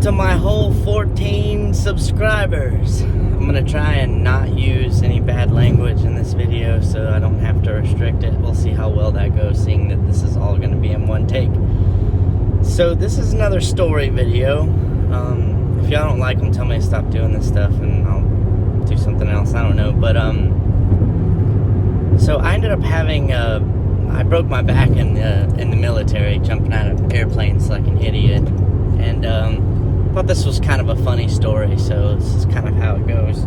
to my whole 14 subscribers. I'm gonna try and not use any bad language in this video so I don't have to restrict it. We'll see how well that goes, seeing that this is all gonna be in one take. So this is another story video. If y'all don't like them, tell me to stop doing this stuff and I'll do something else. I don't know, but so I ended up having I broke my back in the military, jumping out of airplanes like an idiot, and thought this was kind of a funny story, so this is kind of how it goes.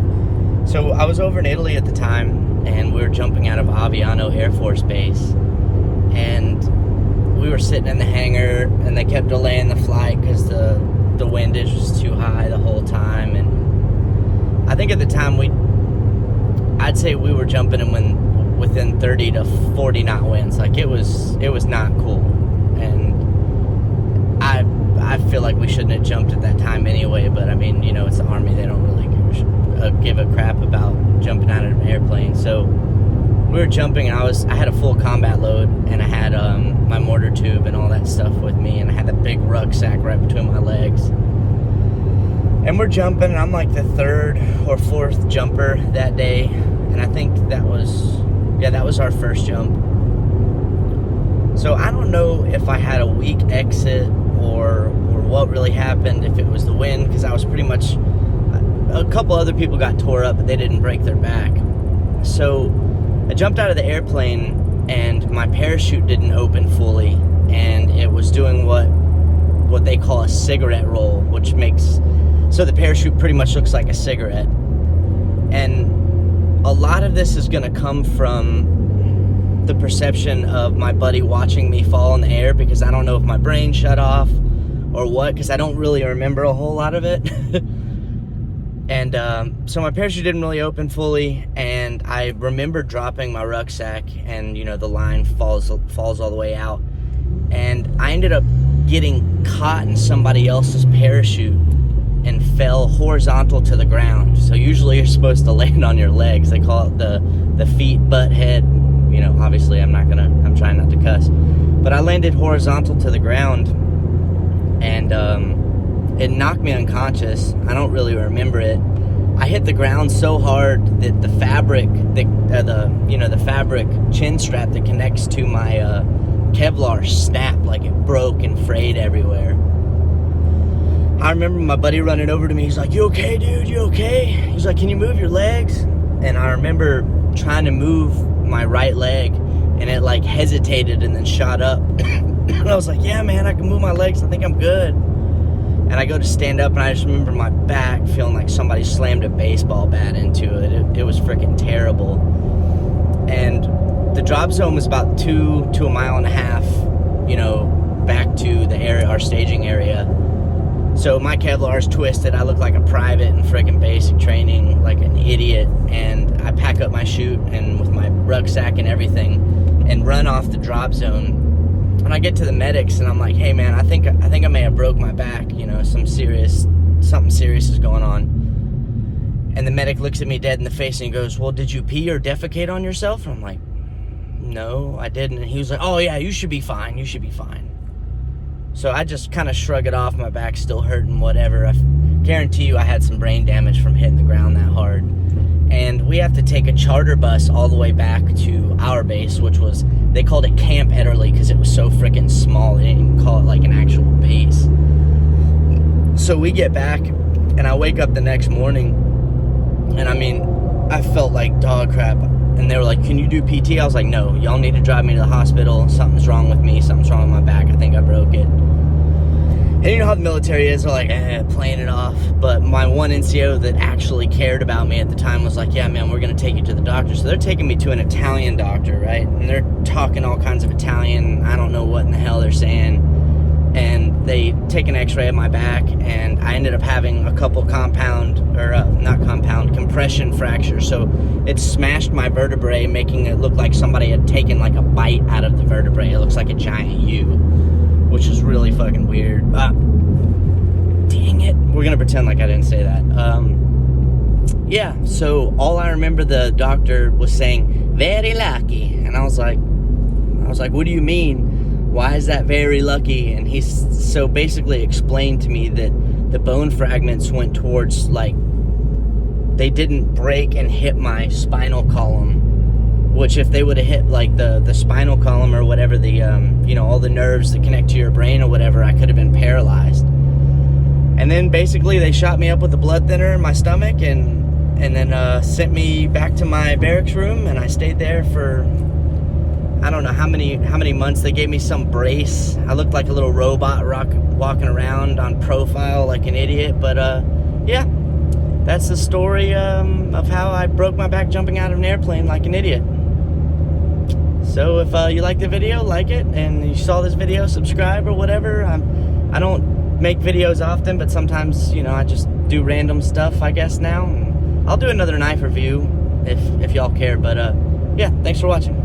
So I was over in Italy at the time, and we were jumping out of Aviano Air Force Base, and we were sitting in the hangar, and they kept delaying the flight because the windage was too high the whole time. And I think at the time I'd say we were jumping in within 30 to 40 knot winds. Like it was not cool, and I feel like we shouldn't have jumped at that time anyway. But I mean, you know, it's the Army; they don't really give a crap about jumping out of an airplane. So we were jumping, and I had a full combat load, and I had my mortar tube and all that stuff with me, and I had that big rucksack right between my legs. And we're jumping, and I'm like the third or fourth jumper that day, and I think that was our first jump. So I don't know if I had a weak exit or what really happened, if it was the wind, because I was pretty much, a couple other people got tore up, but they didn't break their back. So I jumped out of the airplane, and my parachute didn't open fully, and it was doing what they call a cigarette roll, which makes, so the parachute pretty much looks like a cigarette. And a lot of this is going to come from the perception of my buddy watching me fall in the air, because I don't know if my brain shut off or what, because I don't really remember a whole lot of it. And so my parachute didn't really open fully, and I remember dropping my rucksack, and you know, the line falls all the way out, and I ended up getting caught in somebody else's parachute and fell horizontal to the ground. So usually you're supposed to land on your legs. They call it the feet, butt, head. You know, obviously I'm trying not to cuss, but I landed horizontal to the ground, and it knocked me unconscious. I don't really remember it. I hit the ground so hard that the fabric, the fabric chin strap that connects to my Kevlar snapped, like it broke and frayed everywhere. I remember my buddy running over to me. He's like, "You okay, dude? You okay?" He's like, "Can you move your legs?" And I remember trying to move my right leg, and it like hesitated and then shot up. And I was like, "Yeah, man, I can move my legs. I think I'm good." And I go to stand up, and I just remember my back feeling like somebody slammed a baseball bat into it. It was freaking terrible. And the drop zone was about 2 to a mile and a half, you know, back to the area, our staging area. So my Kevlar's twisted. I look like a private in freaking basic training, like an idiot. And I pack up my chute and with my rucksack and everything, and run off the drop zone. And I get to the medics, and I'm like, "Hey man, I think I may have broke my back. You know, something serious is going on." And the medic looks at me dead in the face, and he goes, "Well, did you pee or defecate on yourself?" And I'm like, "No, I didn't." And he was like, "Oh yeah, you should be fine. You should be fine." So I just kind of shrug it off. My back's still hurting, whatever. I guarantee you I had some brain damage from hitting the ground that hard. And we have to take a charter bus all the way back to our base, which was, they called it Camp Ederle because it was so freaking small. They didn't even call it like an actual base. So we get back, and I wake up the next morning, and I mean, I felt like dog crap. And they were like, "Can you do PT?" I was like, "No, y'all need to drive me to the hospital. Something's wrong with me. Something's wrong with my back. I think I broke it." And you know how the military is. They're like, playing it off. But my one NCO that actually cared about me at the time was like, "Yeah, man, we're going to take you to the doctor." So they're taking me to an Italian doctor, right? And they're talking all kinds of Italian. I don't know what in the hell they're saying. And they take an x-ray of my back, and I ended up having a couple compression fractures. So it smashed my vertebrae, making it look like somebody had taken like a bite out of the vertebrae. It looks like a giant U, which is really fucking weird. Dang it. We're gonna pretend like I didn't say that. Yeah, so all I remember the doctor was saying, "Very lucky." And I was like, "What do you mean? Why is that very lucky?" And he so basically explained to me that the bone fragments went towards, like, they didn't break and hit my spinal column, which if they would have hit, like, the spinal column or whatever, the, you know, all the nerves that connect to your brain or whatever, I could have been paralyzed. And then basically they shot me up with a blood thinner in my stomach and then sent me back to my barracks room, and I stayed there for, I don't know how many months. They gave me some brace. I looked like a little robot walking around on profile like an idiot. But yeah, that's the story of how I broke my back jumping out of an airplane like an idiot. So if you like the video, like it, and you saw this video, subscribe or whatever. I don't make videos often, but sometimes, you know, I just do random stuff, I guess, now. And I'll do another knife review if y'all care. But yeah, thanks for watching.